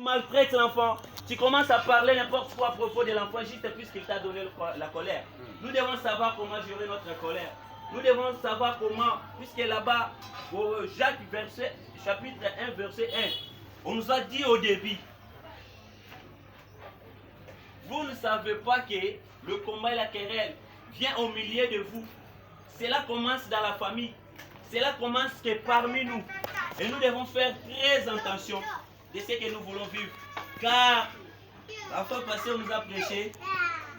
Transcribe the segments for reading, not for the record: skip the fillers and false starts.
maltraites l'enfant, tu commences à parler n'importe quoi à propos de l'enfant juste puisqu'il t'a donné la colère. Nous devons savoir comment gérer notre colère. Nous devons savoir comment, puisque là-bas, au Jacques chapitre 1, verset 1, on nous a dit au début, vous ne savez pas que le combat et la querelle vient au milieu de vous. Cela commence dans la famille. Cela commence que parmi nous. Et nous devons faire très attention de ce que nous voulons vivre. Car la fois passée, on nous a prêché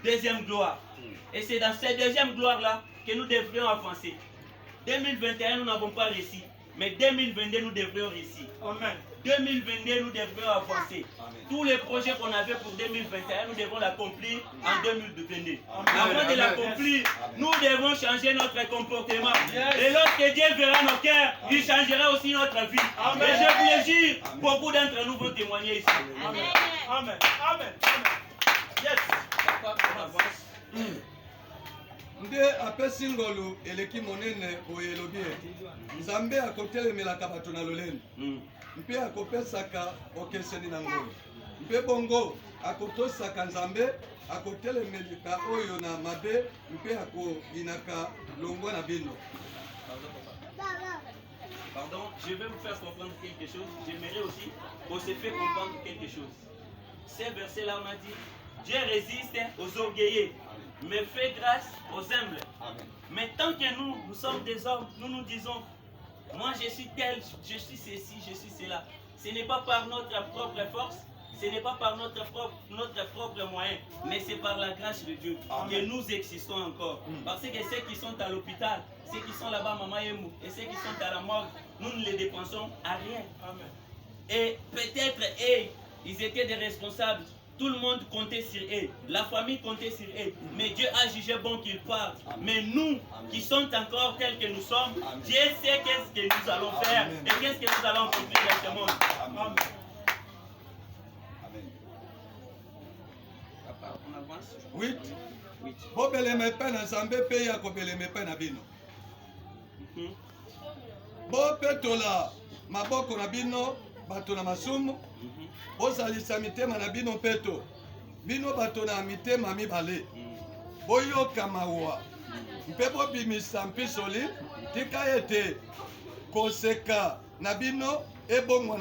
deuxième gloire. Et c'est dans cette deuxième gloire-là que nous devrions avancer. 2021, nous n'avons pas réussi. Mais 2022, nous devrions réussir. Amen. 2022, nous devrions avancer. Amen. Tous les projets qu'on avait pour 2021, nous devons l'accomplir en 2022. Avant de l'accomplir, nous devons changer notre comportement. Yes. Et lorsque Dieu verra nos cœurs, il changera aussi notre vie. Amen. Et je vous le jure, beaucoup d'entre nous vont témoigner ici. Amen. Amen. Amen. Yes. Nde apesi ngolu eleki monene boye elobi Nzambe akotelemelaka bato na lolendo mpe akopesaka okeseni na ngolu mpe bongo akotosaka Nzambe akotelemelaka oyo na mabe mpe akoyinaka longwa na bino. Pardon, je vais vous faire comprendre quelque chose. J'aimerais aussi qu'on se fait comprendre quelque chose. Ces versets-là, on a dit, Dieu résiste aux orgueilleux, mais fait grâce aux humbles. Amen. Mais tant que nous sommes des hommes, nous nous disons, moi je suis tel, je suis ceci, je suis cela. Ce n'est pas par notre propre force, ce n'est pas par notre propre moyen, mais c'est par la grâce de Dieu. Amen. Que nous existons encore. Parce que ceux qui sont à l'hôpital, ceux qui sont là-bas, Maman Yemou, et ceux qui sont à la morgue, nous ne les dépensons à rien. Amen. Et peut-être, ils étaient des responsables. Tout le monde comptait sur eux, la famille comptait sur eux, mais Dieu a jugé bon qu'ils partent. Mais nous, qui sommes encore tels que nous sommes, Dieu sait qu'est-ce que nous allons faire et qu'est-ce que nous allons accomplir dans ce monde. Amen. Papa, on avance. Oui. Bobeleme pe na Nzambe pe ya kobeleme pe na bino. Bo petola maboko na bino bato na masumu. Bozalisa mitema na bino peto. Bino bato na mitema mibale. Boyoka mawa. Mpe bobimisa mpisoli. Tika ete koseka na bino ebongwa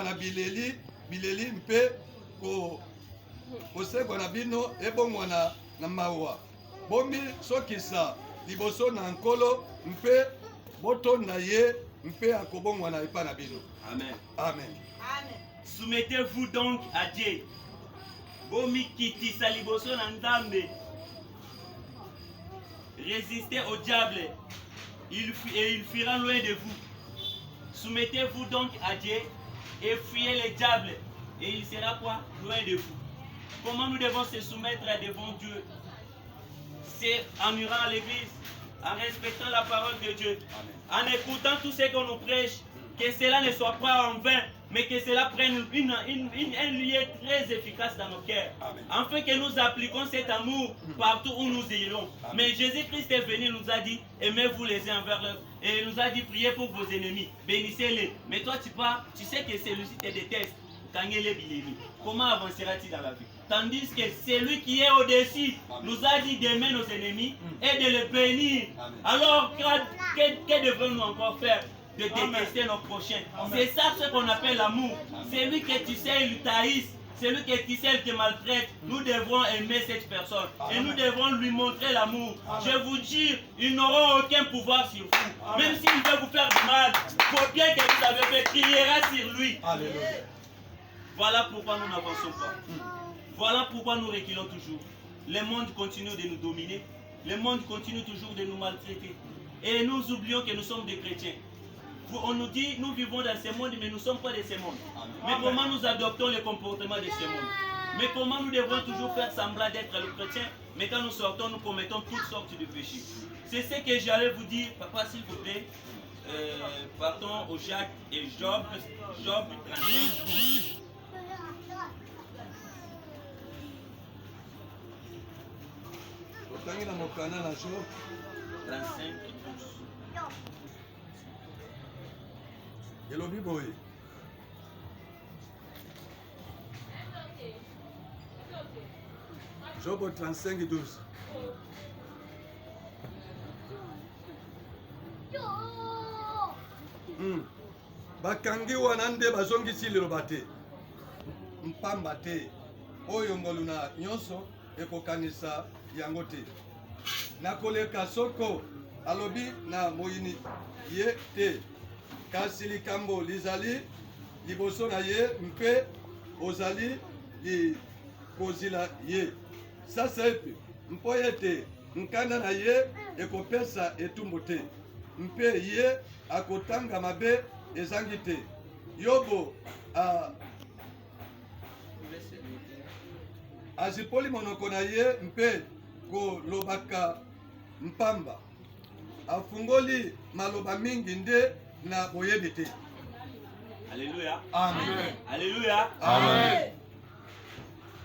na bileli mpe kosekwa na bino ebongwa na mawa. Bomi sokisa liboso na nkolo mpe botonda ye mpe akobongwa na epa na bino. Amen. Amen. Soumettez-vous donc à Dieu. Bomi kiti saliboso na Nzambe. Résistez au diable et il fuira loin de vous. Soumettez-vous donc à Dieu et fuyez le diable et il sera quoi? Loin de vous. Comment nous devons se soumettre devant Dieu? C'est en irant à l'église, en respectant la parole de Dieu, en écoutant tout ce qu'on nous prêche, que cela ne soit pas en vain, mais que cela prenne un lieu très efficace dans nos cœurs. Afin que nous appliquions cet amour partout où nous irons. Mais Jésus-Christ est venu, nous a dit, aimez-vous les uns envers l'autre. Et il nous a dit, priez pour vos ennemis, bénissez-les. Mais toi tu pars, tu sais que celui-ci te déteste. Comment avancera-t-il dans la vie? Tandis que celui qui est au-dessus nous a dit d'aimer nos ennemis et de les bénir. Alors que devons-nous encore faire? De détester nos prochains. C'est ça ce qu'on appelle l'amour. Celui que tu sais, il taïsse. Celui que tu sais, il te maltraite. Nous devrons aimer cette personne. Et nous devrons lui montrer l'amour. Je vous dis, ils n'auront aucun pouvoir sur vous. Même s'il veut vous faire du mal, pour bien que vous avez fait, criera sur lui. Alléluia. Voilà pourquoi nous n'avançons pas. Voilà pourquoi nous reculons toujours. Le monde continue de nous dominer. Le monde continue toujours de nous maltraiter. Et nous oublions que nous sommes des chrétiens. On nous dit, nous vivons dans ce monde, mais nous ne sommes pas de ce monde. Mais comment nous adoptons le comportement de ce monde? Mais comment nous devons toujours faire semblant d'être le chrétien, mais quand nous sortons, nous commettons toutes sortes de péchés. C'est ce que j'allais vous dire, papa, s'il vous plaît. Partons au Jacques et Job 35. Otangi na mokana na Job 35 et 12. elobi boye Job 35, 12. Bakangi wana nde bazongisi liloba te mpamba te oyo ngolu na nyonso ekokanisa yango te nakoleka soko alobi na moyini ye te kasi likambo lizali liboso na ye mpe ozali likozila ye sasa epe mpo ete nkanda na ye ekopesa etumbu te mpe ye akotanga mabe ezangi te. Yobo azipoli monoko na ye mpe kolobaka mpamba afungoli maloba mingi nde na boyebi te. Alléluia. Amen. Alléluia. Amen.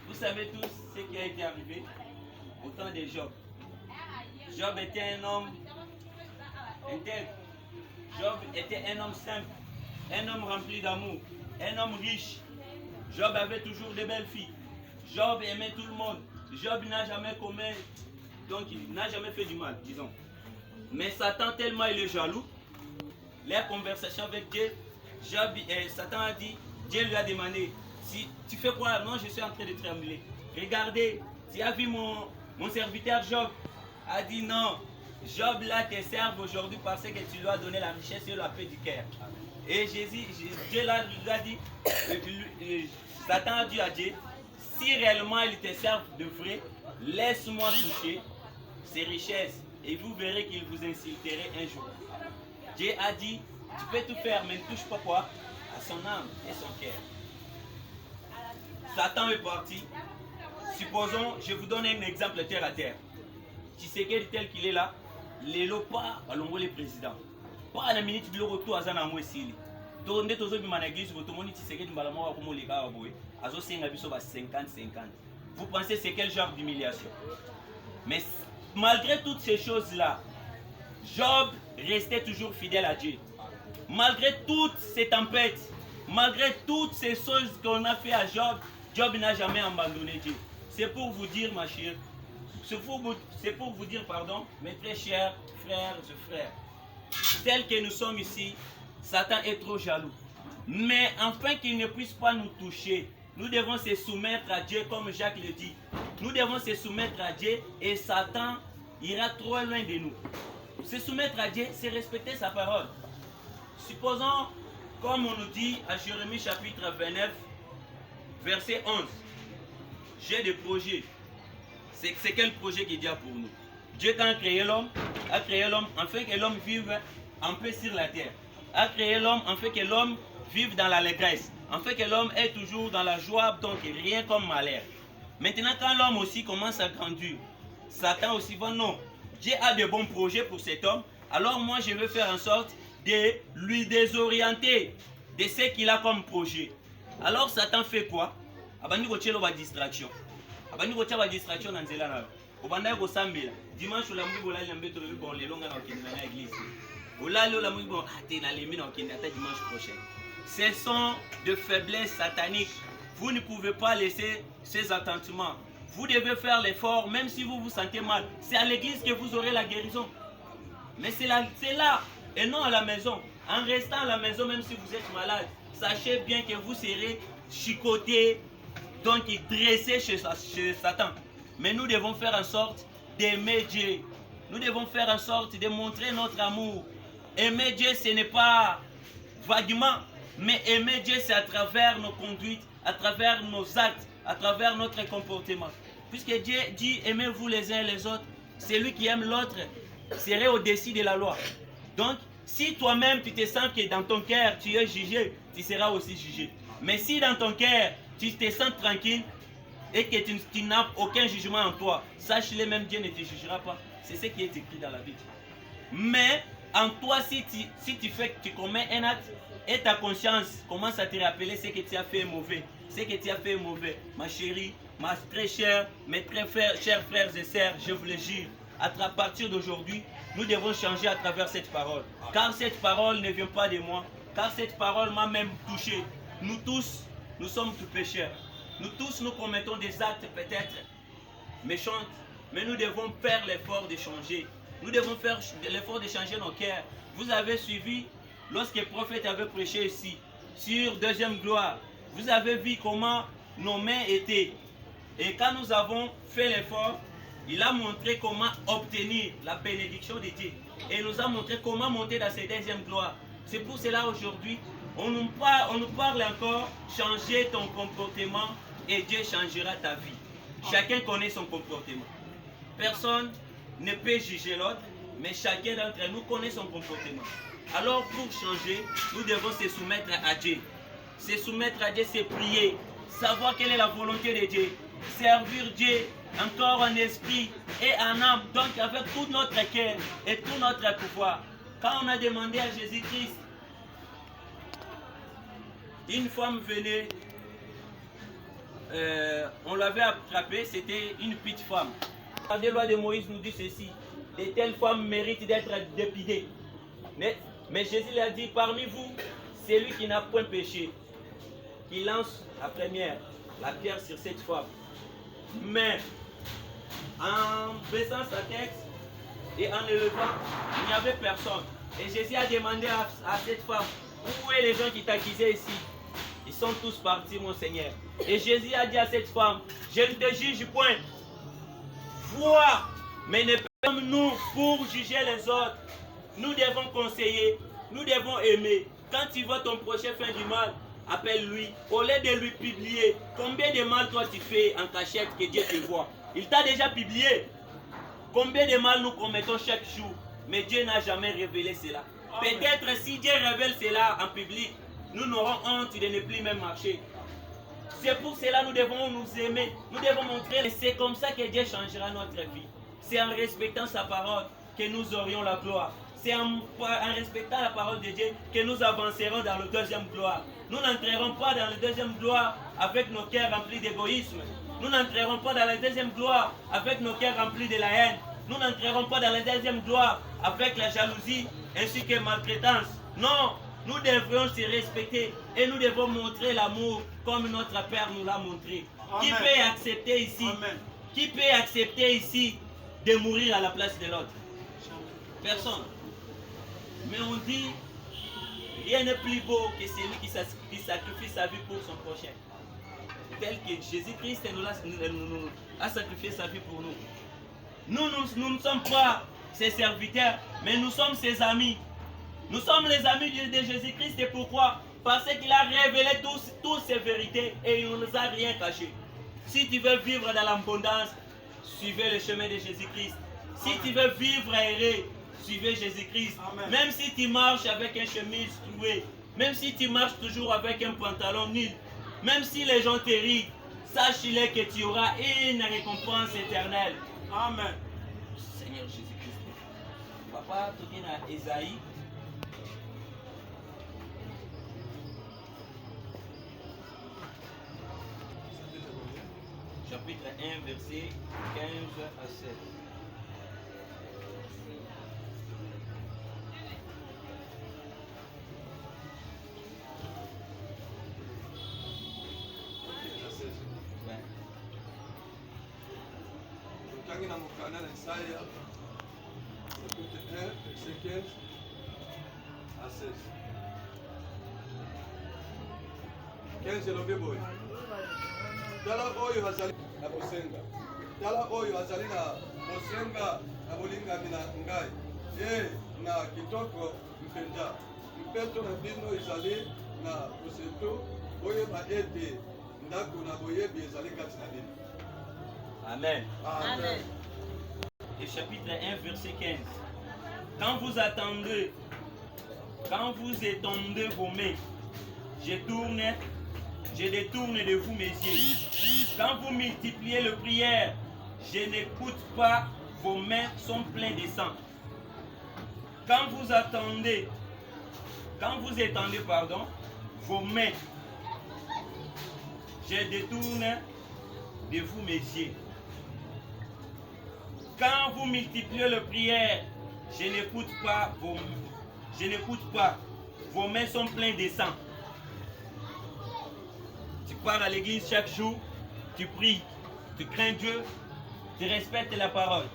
Vous savez tous ce qui a été arrivé au temps de Job. Job était un homme intègre. Job était un homme simple, un homme rempli d'amour, un homme riche. Job avait toujours de belles filles. Job aimait tout le monde. Job n'a jamais commis, donc il n'a jamais fait du mal, disons. Mais Satan, tellement il est jaloux, les conversations avec Dieu, Satan a dit, Dieu lui a demandé, si tu fais quoi? Non, je suis en train de trembler. Regardez, tu as vu mon serviteur Job, a dit non. Job là te serve aujourd'hui parce que tu lui as donné la richesse et la paix du cœur. Et Dieu là lui a dit, Satan a dit à Dieu, si réellement il te serve de vrai, laisse-moi toucher ses richesses et vous verrez qu'il vous insulterait un jour. Dieu a dit, tu peux tout faire mais ne touche pas quoi? À son âme et son cœur. Satan est parti. Supposons, je vous donne un exemple terre à terre. Tshisekedi tel qu'il est là, lelo pas alongo le président. Pas à la minute de retour à Zana Mouessili. Tourne tous les managers sur tout le monde Tshisekedi Mbalama wa komo leka aboye. Azo senga biso ba 50-50. Vous pensez c'est quel genre d'humiliation? Mais malgré toutes ces choses-là, Job restait toujours fidèle à Dieu. Malgré toutes ces tempêtes, malgré toutes ces choses qu'on a fait à Job, Job n'a jamais abandonné Dieu. C'est pour vous dire, ma chère, c'est pour vous dire, pardon, mes très chers frères et frères, tels que nous sommes ici, Satan est trop jaloux. Mais afin qu'il ne puisse pas nous toucher, nous devons se soumettre à Dieu comme Jacques le dit. Nous devons se soumettre à Dieu et Satan ira trop loin de nous. Se soumettre à Dieu, c'est respecter sa parole. Supposons, comme on nous dit à Jérémie chapitre 29, verset 11, j'ai des projets. C'est quel projet qu'il y a pour nous? Dieu, quand a créé l'homme afin que l'homme vive en paix sur la terre. A créé l'homme afin que l'homme vive dans l'allégresse. Afin que l'homme est toujours dans la joie, donc rien comme malheur. Maintenant, quand l'homme aussi commence à grandir, Satan aussi va non. Dieu a de bons projets pour cet homme. Alors moi, je veux faire en sorte de lui désorienter de ce qu'il a comme projet. Alors Satan fait quoi? Abandi ko chelo ba distraction. Abandi ko chaba distraction na nzela na. Obanda ko sambela. Dimanche la mwibo la lembeto le bon le longa na okenda na église. Olalo la mwibo ate na lemi na okenda ta dimanche prochain. Ce sont de faiblesses sataniques. Vous ne pouvez pas laisser ces attentements. Vous devez faire l'effort, même si vous vous sentez mal. C'est à l'église que vous aurez la guérison. Mais c'est là, et non à la maison. En restant à la maison, même si vous êtes malade, sachez bien que vous serez chicoté, donc dressé chez Satan. Mais nous devons faire en sorte d'aimer Dieu. Nous devons faire en sorte de montrer notre amour. Aimer Dieu, ce n'est pas vaguement, mais aimer Dieu, c'est à travers nos conduites, à travers nos actes, à travers notre comportement. Puisque Dieu dit, aimez-vous les uns les autres, celui qui aime l'autre serait au-dessus de la loi. Donc, si toi-même tu te sens que dans ton cœur tu es jugé, tu seras aussi jugé. Mais si dans ton cœur tu te sens tranquille et que tu n'as aucun jugement en toi, sache-le, même Dieu ne te jugera pas. C'est ce qui est écrit dans la Bible. Mais en toi, si tu commets un acte et ta conscience commence à te rappeler ce que tu as fait mauvais, ma chérie, ma très chère, mes très chers frères et sœurs, je vous le jure, à partir d'aujourd'hui, nous devons changer à travers cette parole. Car cette parole ne vient pas de moi, car cette parole m'a même touché. Nous tous, nous sommes tous pécheurs. Nous tous, nous commettons des actes peut-être méchante, mais nous devons faire l'effort de changer. Nous devons faire l'effort de changer nos cœurs. Vous avez suivi, lorsque le prophète avait prêché ici, sur deuxième gloire, vous avez vu comment nos mains étaient. Et quand nous avons fait l'effort, il a montré comment obtenir la bénédiction de Dieu. Et il nous a montré comment monter dans cette deuxième gloire. C'est pour cela aujourd'hui, on nous parle encore, changer ton comportement et Dieu changera ta vie. Chacun connaît son comportement. Personne ne peut juger l'autre, mais chacun d'entre nous connaît son comportement. Alors pour changer, nous devons se soumettre à Dieu. Se soumettre à Dieu, c'est prier, savoir quelle est la volonté de Dieu, servir Dieu encore en esprit et en âme, donc avec tout notre cœur et tout notre pouvoir. Quand on a demandé à Jésus-Christ, une femme venait, on l'avait attrapée, c'était une petite femme. La loi de Moïse nous dit ceci, de telles femmes méritent d'être dépidées. Mais Jésus lui a dit, parmi vous, celui qui n'a point péché, qui lance la pierre sur cette femme. Mais en baissant sa tête et en élevant, il n'y avait personne. Et Jésus a demandé à cette femme, où est les gens qui t'accusaient ici? Ils sont tous partis, mon Seigneur. Et Jésus a dit à cette femme, je ne te juge point. Vois, mais ne sommes-nous pour juger les autres? Nous devons conseiller, nous devons aimer. Quand tu vois ton prochain faire du mal, appelle-lui. Au lieu de lui publier, combien de mal toi tu fais en cachette que Dieu te voit? Il t'a déjà publié. Combien de mal nous commettons chaque jour, mais Dieu n'a jamais révélé cela. Peut-être si Dieu révèle cela en public, nous n'aurons honte de ne plus même marcher. C'est pour cela que nous devons nous aimer, nous devons montrer. C'est comme ça que Dieu changera notre vie. C'est en respectant sa parole que nous aurions la gloire. C'est en respectant la parole de Dieu que nous avancerons dans le deuxième gloire. Nous n'entrerons pas dans le deuxième gloire avec nos cœurs remplis d'égoïsme. Nous n'entrerons pas dans la deuxième gloire avec nos cœurs remplis de la haine. Nous n'entrerons pas dans la deuxième gloire avec la jalousie ainsi que maltraitance. Non, nous devons se respecter et nous devons montrer l'amour comme notre Père nous l'a montré. Amen. Qui peut accepter ici? Amen. Qui peut accepter ici de mourir à la place de l'autre? Personne. Mais on dit, rien n'est plus beau que celui qui sacrifie sa vie pour son prochain. Tel que Jésus-Christ a sacrifié sa vie pour nous. Nous ne sommes pas ses serviteurs, mais nous sommes ses amis. Nous sommes les amis de Jésus-Christ. Et pourquoi? Parce qu'il a révélé toutes ces vérités et il ne nous a rien caché. Si tu veux vivre dans l'abondance, suivez le chemin de Jésus-Christ. Si tu veux vivre aéré, suivez Jésus-Christ. Même si tu marches avec un chemise troué, même si tu marches toujours avec un pantalon nul, même si les gens te rient, sache-le que tu auras une récompense éternelle. Amen. Seigneur Jésus-Christ. Papa, tu viens à Esaïe. Chapitre 1, verset 15 à 7. Dans mon canal Isaiah, chapitre 1, verset 15 à 16. 15 elobi boy. Tala oyo azali na bosenga. Tala oyo azali na bosenga na bolingami na ngai. Ye na kitoko mpenza. Mpeto na bino ezali na boseto oyo ba ete ndako na boyebi ezali kati na bino. Amen. Amen. Et chapitre 1, verset 15. Quand vous attendez, quand vous étendez vos mains, je détourne de vous mes yeux. Quand vous multipliez les prières, je n'écoute pas, vos mains sont pleines de sang. Quand vous étendez, vos mains, je détourne de vous mes yeux. Quand vous multipliez les prières, je n'écoute pas, vos mains sont pleines de sang. Tu pars à l'église chaque jour, tu pries, tu crains Dieu, Tu respectes la parole.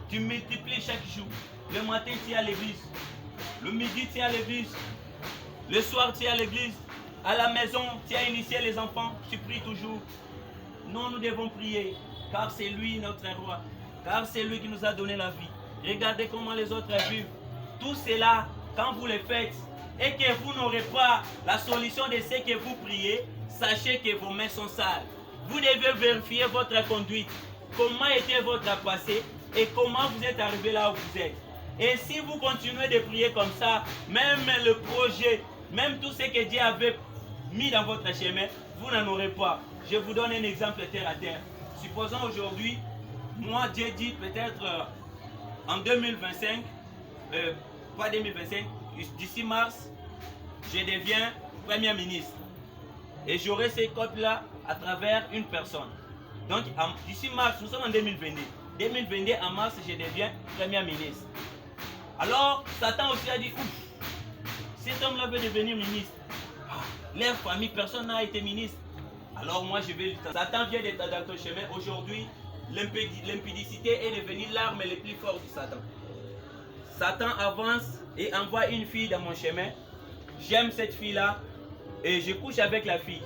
Tu multiplies chaque jour. Le matin, tu es à l'église. Le midi, tu es à l'église. Le soir, tu es à l'église. À la maison, tu as initié les enfants. Tu pries toujours. Non, nous devons prier. Car c'est lui notre roi. Car c'est lui qui nous a donné la vie. Regardez comment les autres vivent. Tout cela, quand vous le faites, et que vous n'aurez pas la solution de ce que vous priez, sachez que vos mains sont sales. Vous devez vérifier votre conduite. Comment était votre passé et comment vous êtes arrivé là où vous êtes. Et si vous continuez de prier comme ça, même le projet, même tout ce que Dieu avait mis dans votre chemin, vous n'en aurez pas. Je vous donne un exemple terre à terre. Supposons aujourd'hui, moi Dieu dit peut-être en 2025, pas 2025, d'ici mars, je deviens Premier ministre. Et j'aurai ces codes-là à travers une personne. Donc d'ici mars, nous sommes en 2022. 2022, en mars, je deviens Premier ministre. Alors, Satan aussi a dit, ouf, cet homme-là veut devenir ministre. Leur famille, personne n'a été ministre. Alors moi, je vais lutter. Satan vient d'être dans ton chemin. Aujourd'hui, l'impudicité est devenue l'arme la plus forte de Satan. Satan avance et envoie une fille dans mon chemin. J'aime cette fille-là et je couche avec la fille.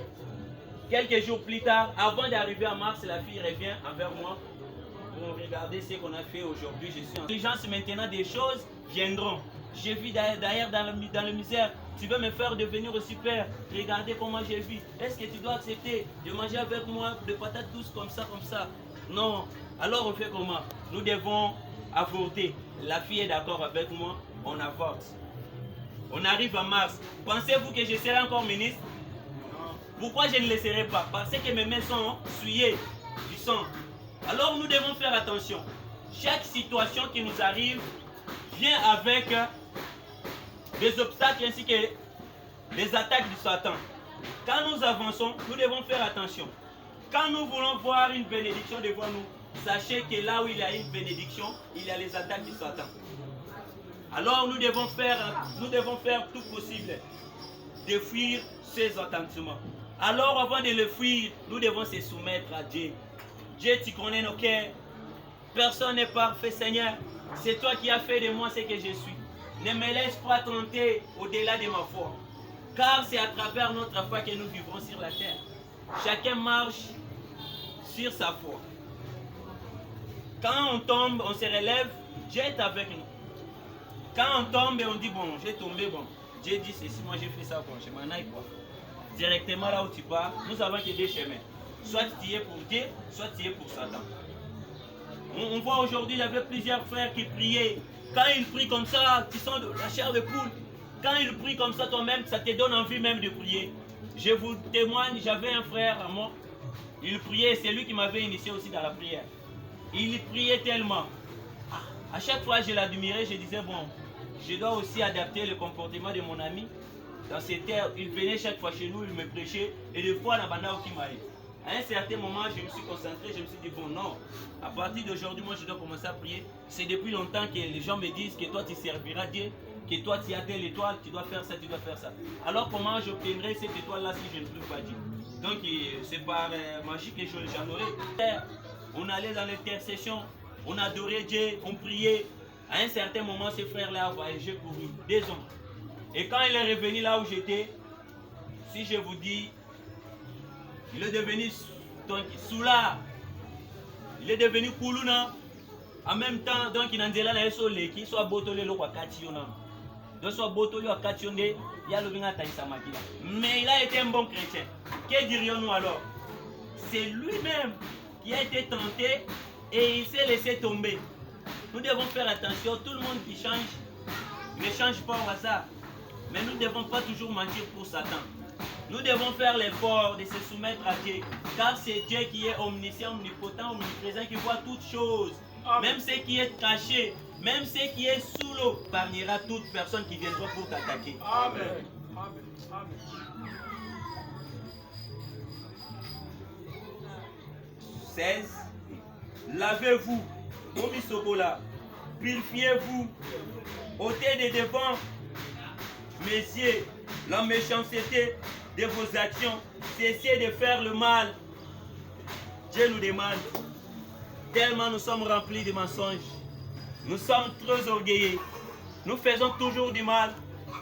Quelques jours plus tard, avant d'arriver à mars, la fille revient envers moi. Regardez ce qu'on a fait aujourd'hui. Je suis en intelligence maintenant, des choses viendront. Je vis d'ailleurs dans la misère. Tu veux me faire devenir super. Regardez comment je vis. Est-ce que tu dois accepter de manger avec moi des patates douces comme ça, comme ça? Non. Alors on fait comment? Nous devons avorter. La fille est d'accord avec moi. On avorte. On arrive en mars. Pensez-vous que je serai encore ministre? Pourquoi je ne le serai pas? Parce que mes mains sont souillées du sang. Alors nous devons faire attention. Chaque situation qui nous arrive vient avec des obstacles ainsi que des attaques du Satan. Quand nous avançons, nous devons faire attention. Quand nous voulons voir une bénédiction devant nous, sachez que là où il y a une bénédiction, il y a les attaques du Satan. Alors nous devons faire tout possible de fuir ces attentements. Alors avant de le fuir, nous devons se soumettre à Dieu. Dieu, tu connais nos cœurs. Personne n'est parfait, Seigneur. C'est toi qui as fait de moi ce que je suis. Ne me laisse pas tenter au-delà de ma foi. Car c'est à travers notre foi que nous vivrons sur la terre. Chacun marche sur sa foi. Quand on tombe, on se relève, Dieu est avec nous. Quand on tombe et on dit, bon, j'ai tombé, bon. Dieu dit ceci, moi j'ai fait ça, bon, je m'en aille quoi. Directement là où tu pars, nous avons que deux chemins. Soit tu y es pour Dieu, soit tu y es pour Satan. On voit aujourd'hui, il y avait plusieurs frères qui priaient. Quand ils prient comme ça, tu sens la chair de poule. Quand ils prient comme ça, toi-même, ça te donne envie même de prier. Je vous témoigne, j'avais un frère à moi. Il priait, c'est lui qui m'avait initié aussi dans la prière. Il priait tellement. À chaque fois, je l'admirais, je disais, bon, je dois aussi adapter le comportement de mon ami. Dans ces terres, il venait chaque fois chez nous, il me prêchait. Et des fois, on a qui m'aille. À un certain moment, je me suis concentré, je me suis dit, bon, non, à partir d'aujourd'hui, moi, je dois commencer à prier. C'est depuis longtemps que les gens me disent que toi, tu serviras Dieu, que toi, tu as telle étoile, tu dois faire ça, tu dois faire ça. Alors, comment j'obtiendrai cette étoile-là si je ne trouve pas Dieu? Donc, c'est par magie que j'en aurai. On allait dans l'intercession, on adorait Dieu, on priait. À un certain moment, ces frères-là ont voyagé pour 2 ans. Et quand il est revenu là où j'étais, si je vous dis, il est devenu soulard, il est devenu Koulouna. En même temps, donc il a là qui soit botolé le Wakationa. Donc soit botolé à Kationde, il y a le Vinga Taïsamakila. Mais il a été un bon chrétien. Que dirions-nous alors? C'est lui-même qui a été tenté et il s'est laissé tomber. Nous devons faire attention, tout le monde qui change ne change pas au hasard. Mais nous ne devons pas toujours mentir pour Satan. Nous devons faire l'effort de se soumettre à Dieu. Car c'est Dieu qui est omniscient, omnipotent, omniprésent, qui voit toutes choses. Amen. Même ce qui est caché, même ce qui est sous l'eau, épargnera toute personne qui viendra pour t'attaquer. Amen. Amen. Amen. 16. Lavez-vous, Omisokola, purifiez-vous, ôtez de devant, messieurs, la méchanceté de vos actions, cessez de faire le mal. Dieu nous demande tellement nous sommes remplis de mensonges. Nous sommes trop orgueilleux. Nous faisons toujours du mal,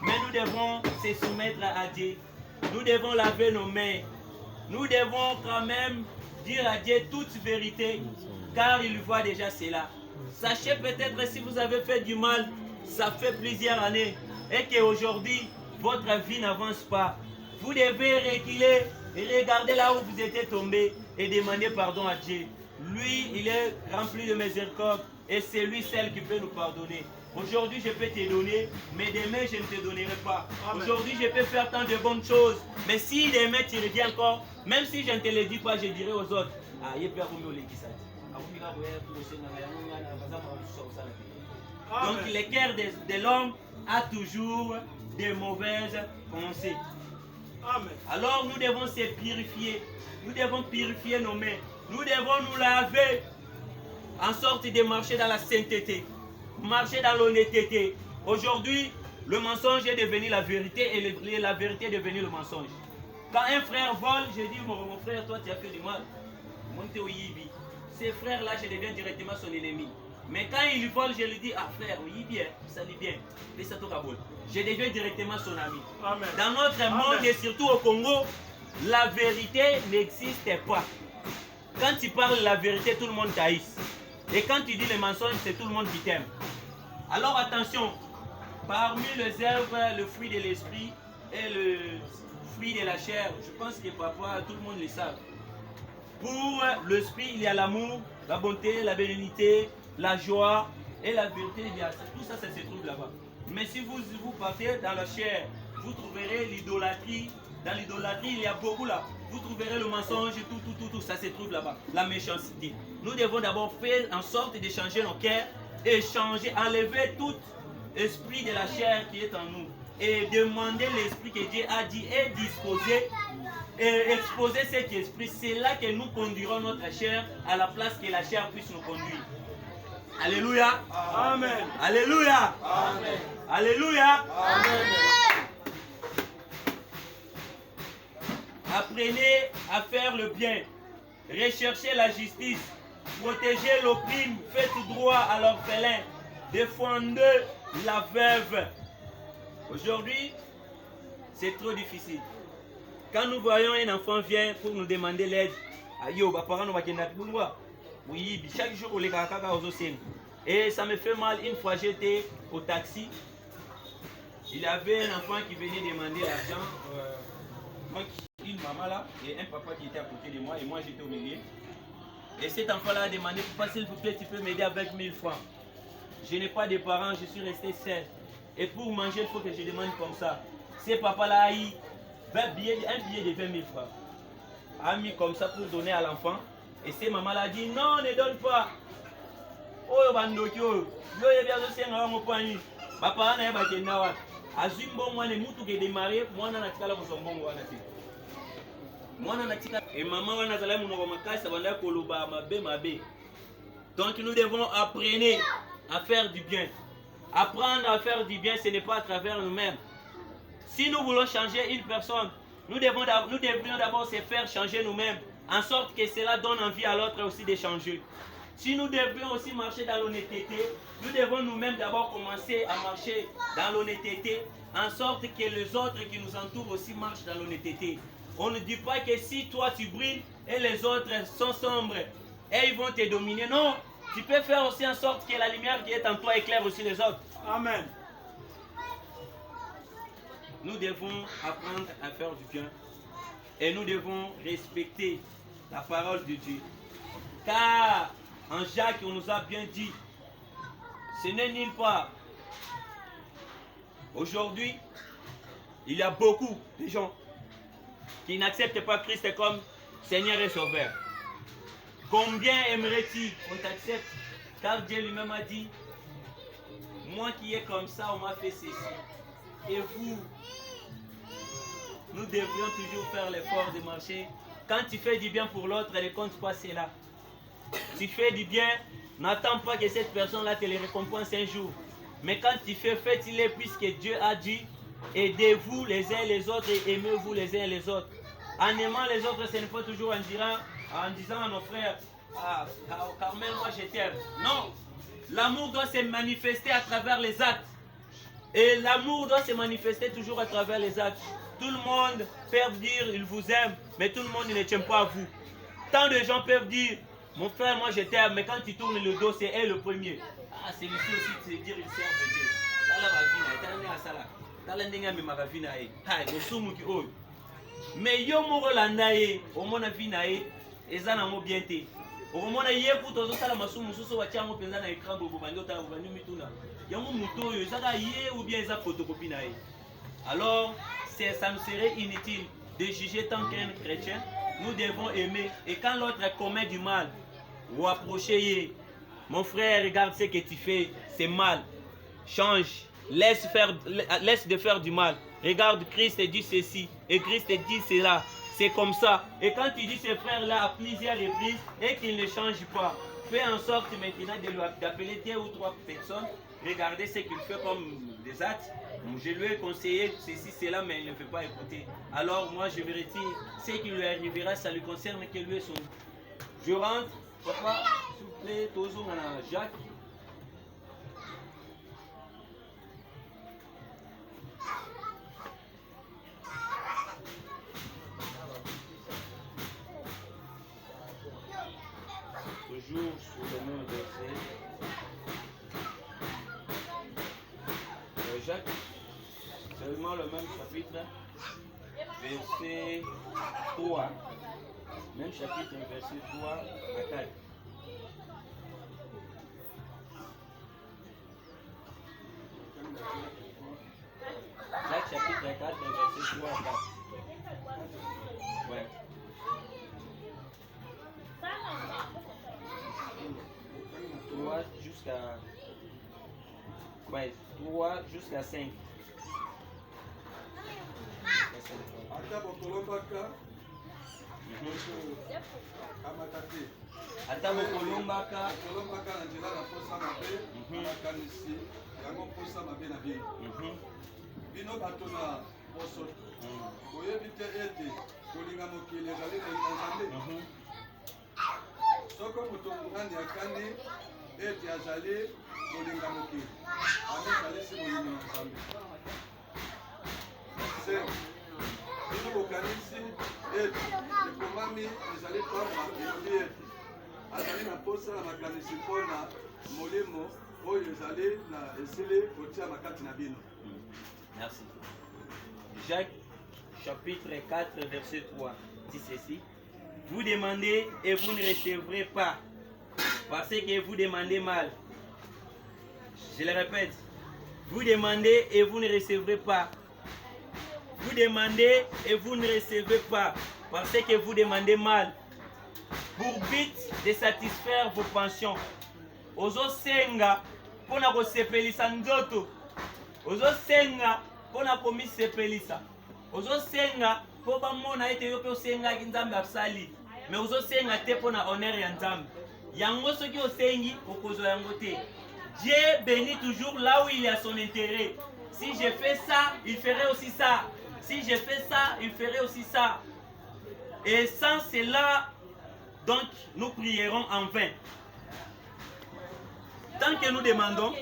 mais nous devons se soumettre à Dieu. Nous devons laver nos mains. Nous devons quand même dire à Dieu toute vérité, car il voit déjà cela. Sachez peut-être si vous avez fait du mal, ça fait plusieurs années, et qu'aujourd'hui, votre vie n'avance pas. Vous devez reculer et regarder là où vous étiez tombé et demander pardon à Dieu. Lui, il est rempli de miséricorde et c'est lui seul qui peut nous pardonner. Aujourd'hui, je peux te donner, mais demain, je ne te donnerai pas. Aujourd'hui, je peux faire tant de bonnes choses, mais si demain tu reviens encore, même si je ne te le dis pas, je dirai aux autres. Donc, le cœur de l'homme a toujours des mauvaises pensées. Amen. Alors, nous devons se purifier. Nous devons purifier nos mains. Nous devons nous laver en sorte de marcher dans la sainteté. Marcher dans l'honnêteté. Aujourd'hui, le mensonge est devenu la vérité et la vérité est devenue le mensonge. Quand un frère vole, je dis, mon frère, toi tu as fait du mal. Ces frères-là, je deviens directement son ennemi. Mais quand il vole, je lui dis, ah frère, oui bien, ça dit bien. Je deviens directement son ami. Amen. Dans notre monde et surtout au Congo, la vérité n'existe pas. Quand tu parles la vérité, tout le monde t'haïsse. Et quand tu dis les mensonges, c'est tout le monde qui t'aime. Alors attention, parmi les herbes, le fruit de l'esprit et le fruit de la chair, je pense que papa, tout le monde le sait. Pour l'esprit, il y a l'amour, la bonté, la bénignité, la joie et la vérité. Tout ça, ça se trouve là-bas. Mais si vous partez dans la chair, vous trouverez l'idolâtrie. Dans l'idolâtrie, il y a beaucoup là. Vous trouverez le mensonge, tout, ça se trouve là-bas. La méchanceté. Nous devons d'abord faire en sorte de changer nos cœurs et changer, enlever tout esprit de la chair qui est en nous. Et demander l'esprit que Dieu a dit et disposer et exposer cet esprit. C'est là que nous conduirons notre chair à la place que la chair puisse nous conduire. Alléluia. Amen. Alléluia. Amen. Alléluia. Amen. Apprenez à faire le bien. Recherchez la justice. Protégez l'opprimé. Faites droit à l'orphelin. Défendez la veuve. Aujourd'hui, c'est trop difficile. Quand nous voyons un enfant vient pour nous demander l'aide, oui, chaque jour, les gars, et ça me fait mal. Une fois, j'étais au taxi. Il y avait un enfant qui venait demander l'argent. Une maman là et un papa qui était à côté de moi et moi j'étais au milieu. Et cet enfant-là a demandé, papa s'il vous plaît, tu peux m'aider avec 1000 francs. Je n'ai pas de parents, je suis resté seul. Et pour manger, il faut que je demande comme ça. Ce papa-là a eu un billet de 20 000 francs. A mis comme ça pour donner à l'enfant. Et ce maman-là a dit, non, ne donne pas. Oh, bandokyo, yo ye bien aussi un homme au point. Papa n'a pas été nawa. Azimbo moi ne mutu que démarrer, moi n'a pas la kosombo wanati. Moi n'a pas et maman wana zala munoko makasi banda koloba mabe. Donc nous devons apprendre à faire du bien. Apprendre à faire du bien, ce n'est pas à travers nous-mêmes. Si nous voulons changer une personne, nous devrions d'abord se faire changer nous-mêmes, en sorte que cela donne envie à l'autre aussi de changer. Si nous devions aussi marcher dans l'honnêteté, nous devons nous-mêmes d'abord commencer à marcher dans l'honnêteté, en sorte que les autres qui nous entourent aussi marchent dans l'honnêteté. On ne dit pas que si toi tu brilles et les autres sont sombres et ils vont te dominer. Non, tu peux faire aussi en sorte que la lumière qui est en toi éclaire aussi les autres. Amen. Nous devons apprendre à faire du bien et nous devons respecter la parole de Dieu. Car en Jacques, on nous a bien dit, ce n'est nulle part. Aujourd'hui, il y a beaucoup de gens qui n'acceptent pas Christ comme Seigneur et Sauveur. Combien aimerais-tu qu'on t'accepte? Car Dieu lui-même a dit, moi qui est comme ça, on m'a fait ceci. Et vous, nous devrions toujours faire l'effort de marcher. Quand tu fais du bien pour l'autre, ne compte pas cela. Tu fais du bien, n'attends pas que cette personne-là te le récompense un jour. Mais quand tu fais, faites-le puisque Dieu a dit, aidez-vous les uns les autres et aimez-vous les uns les autres. en aimant les autres, ce n'est pas toujours en disant à nos frères, ah, Carmel, moi je t'aime. Non, l'amour doit se manifester à travers les actes. Et l'amour doit se manifester toujours à travers les actes. Tout le monde peut dire il vous aime, mais tout le monde ne tient pas à vous. Tant de gens peuvent dire, mon frère, moi je t'aime, mais quand tu tournes le dos, c'est elle le premier. Ah, celui-ci aussi, c'est dire il sert de Dieu. Mais yo moko landa ye, omona vina ye, eza na mo bien te. Omona ye kuto zo sala masumu susu watia mo penza na écran bobo bando ta bandi mituna. Yango muto yo ezaka ye ou bien eza photocopie na ye. Alors, ça nous serait inutile de juger tant qu'un chrétien. Nous devons aimer. Et quand l'autre commet du mal, ou approcher, mon frère, regarde ce que tu fais, c'est mal. Change. Laisse de faire du mal. Regarde, Christ dit ceci et Christ dit cela. C'est comme ça. Et quand tu dis ce frère-là à plusieurs reprises et qu'il ne change pas, fais en sorte maintenant d'appeler 2 ou 3 personnes. Regardez ce qu'il fait comme des actes. Je lui ai conseillé ceci, cela, mais il ne veut pas écouter. Alors moi, je me retire. Ce qui lui arrivera, ça lui concerne que lui et son... Je rentre. Papa, s'il vous plaît, Tozo, Jacques. Toujours sur le même verset. Jacques, seulement le même chapitre, verset 3. Même chapitre, verset 3 à 4. Jacques chapitre 4, verset 3 à 4. Ouais. 3 jusqu'à... Ouais, 3 jusqu'à 5. Ata bokolombaka na nzela na posa mabe makanisi yango posa mabe na bino bino bato na poso boyebi te ete kolinga mokili ezali kolinga nzambe soko moto nani akandi ete azali kolinga mokili amezalisi molingi na nzambe se bino bokanisi ete ekomami ezali pamba elobi ete azali na posa na makanisi mpona molimo oyo ezali na esili kotia makati na bino. Merci. Jacques chapitre 4 verset 3 dit ceci. Vous demandez et vous ne recevrez pas parce que vous demandez mal. Je le répète. Vous demandez et vous ne recevrez pas. Vous demandez et vous ne recevez pas parce que vous demandez mal. Pour but de satisfaire vos pensions. Ozo senga pona ko sepelisa nzoto. Ozo senga pona ko mi sepelisa. Ozo senga po ba mona ete yo pe osenga ki nzambe asali. Mais ozo senga te pona honneur ya nzambe. Yango soki osengi okozo yango te. Dieu bénit toujours là où il y a son intérêt. Si je fais ça, il ferait aussi ça. Si je fais ça, il ferait aussi ça. Et sans cela, donc, nous prierons en vain. Tant que nous demandons,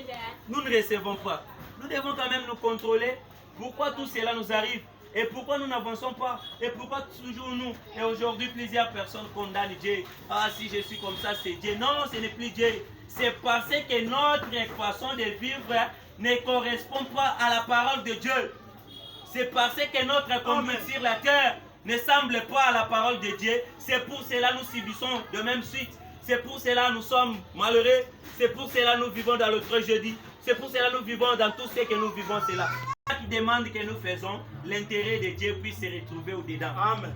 nous ne recevons pas. Nous devons quand même nous contrôler. Pourquoi tout cela nous arrive? Et pourquoi nous n'avançons pas? Et pourquoi toujours nous? Et aujourd'hui, plusieurs personnes condamnent Dieu. Ah, si je suis comme ça, c'est Dieu. Non, ce n'est plus Dieu. C'est parce que notre façon de vivre ne correspond pas à la parole de Dieu. C'est parce que notre conduite sur la terre ne semble pas à la parole de Dieu. C'est pour cela que nous subissons de même suite. C'est pour cela que nous sommes malheureux. C'est pour cela que nous vivons dans le tragédie. C'est pour cela que nous vivons dans tout ce que nous vivons. C'est là qui demande que nous faisons l'intérêt de Dieu puisse se retrouver au-dedans. Amen.